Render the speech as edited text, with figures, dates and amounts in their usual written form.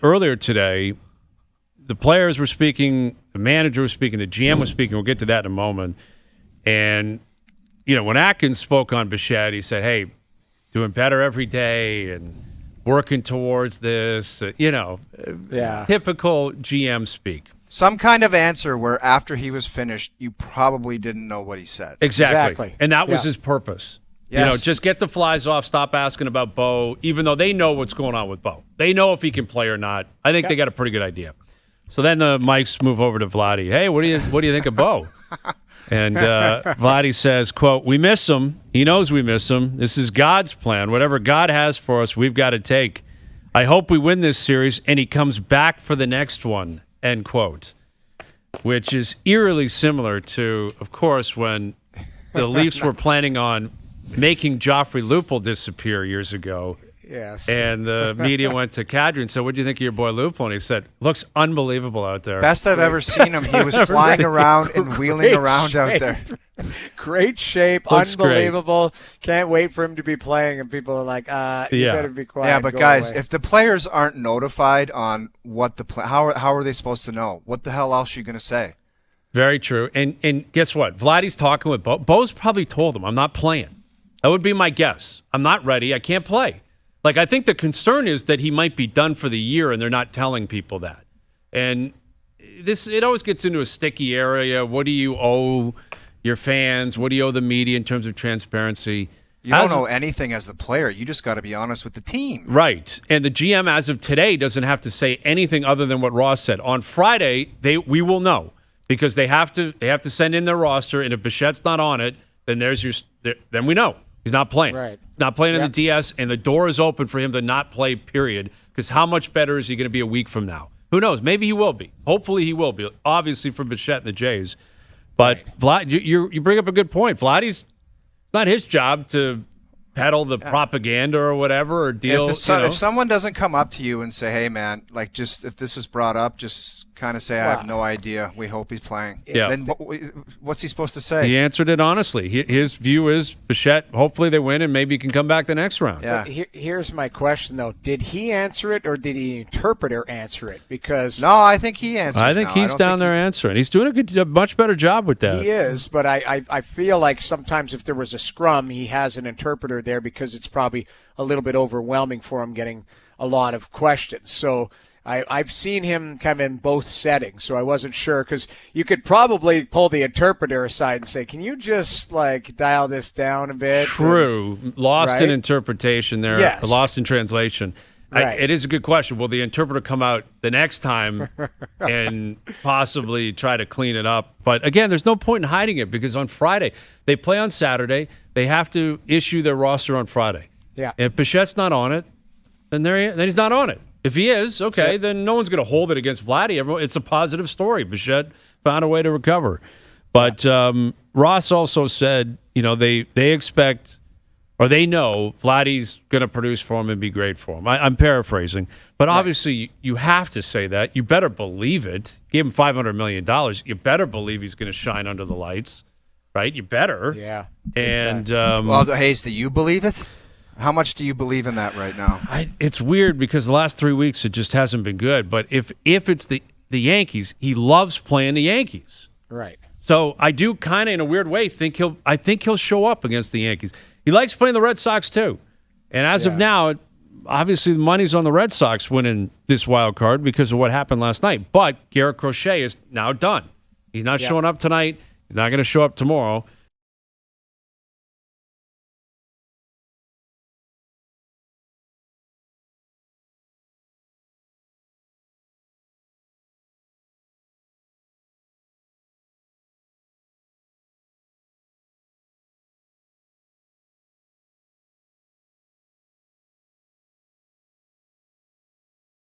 earlier today, the players were speaking, the manager was speaking, the GM was speaking. We'll get to that in a moment. And, when Atkins spoke on Bichette, he said, hey, doing better every day and working towards this, typical GM speak. Some kind of answer where after he was finished, you probably didn't know what he said. Exactly. And that was his purpose. Yes. Just get the flies off, stop asking about Bo, even though they know what's going on with Bo. They know if he can play or not. I think they got a pretty good idea. So then the mics move over to Vladdy. Hey, what do you think of Bo? And Vladdy says, quote, we miss him. He knows we miss him. This is God's plan. Whatever God has for us, we've got to take. I hope we win this series and he comes back for the next one, end quote. Which is eerily similar to, of course, when the Leafs were planning on making Joffrey Lupul disappear years ago. Yes. And the media went to Kadri and said, what do you think of your boy Lupul? And he said, looks unbelievable out there. Best I've ever seen him. He was flying around and wheeling around out there. Great shape. Looks unbelievable. Great. Can't wait for him to be playing. And people are like, you better be quiet. Yeah, but guys, if the players aren't notified on what how are they supposed to know? What the hell else are you going to say? Very true. And guess what? Vladdy's talking with Bo. Bo's probably told him, I'm not playing. That would be my guess. I'm not ready. I can't play. Like, I think the concern is that he might be done for the year, and they're not telling people that. And it always gets into a sticky area. What do you owe your fans? What do you owe the media in terms of transparency? You don't owe anything as the player. You just got to be honest with the team. Right. And the GM, as of today, doesn't have to say anything other than what Ross said. On Friday, we will know because they have to send in their roster, and if Bichette's not on it, then then we know. He's not playing. Right. He's not playing in the DS, and the door is open for him to not play, period. Because how much better is he going to be a week from now? Who knows? Maybe he will be. Hopefully he will be, obviously for Bichette and the Jays. But Vlad, you bring up a good point. Vladdy's not his job to peddle the propaganda or whatever or deal. If someone doesn't come up to you and say, hey, man, like just if this was brought up, just kind of say, I have no idea. We hope he's playing. Yeah. Then what's he supposed to say? He answered it honestly. His view is Bichette, hopefully they win and maybe he can come back the next round. Yeah. Here's my question, though. Did he answer it or did the interpreter answer it? Because no, I think he answered it. I think he's down there answering. He's doing a much better job with that. He is, but I feel like sometimes if there was a scrum, he has an interpreter there because it's probably a little bit overwhelming for him getting a lot of questions. So I've seen him come in both settings, so I wasn't sure because you could probably pull the interpreter aside and say, can you just like dial this down a bit? True. Lost in interpretation there. Yes. Lost in translation. Right. It is a good question. Will the interpreter come out the next time and possibly try to clean it up? But again, there's no point in hiding it because on Friday, they play on Saturday. They have to issue their roster on Friday. Yeah. If Bichette's not on it, then he's not on it. If he is, okay, then no one's going to hold it against Vladdy. It's a positive story. Bichette found a way to recover. But Ross also said, they expect or they know Vladdy's going to produce for him and be great for him. I'm paraphrasing. But obviously you have to say that. You better believe it. Give him $500 million. You better believe he's going to shine under the lights, right? You better. Yeah. And well, Hayes, do you believe it? How much do you believe in that right now? It's weird because the last 3 weeks it just hasn't been good. But if it's the Yankees, he loves playing the Yankees. Right. So I do kind of, in a weird way, think he'll show up against the Yankees. He likes playing the Red Sox too. And as of now, obviously the money's on the Red Sox winning this wild card because of what happened last night. But Garrett Crochet is now done. He's not showing up tonight. He's not going to show up tomorrow.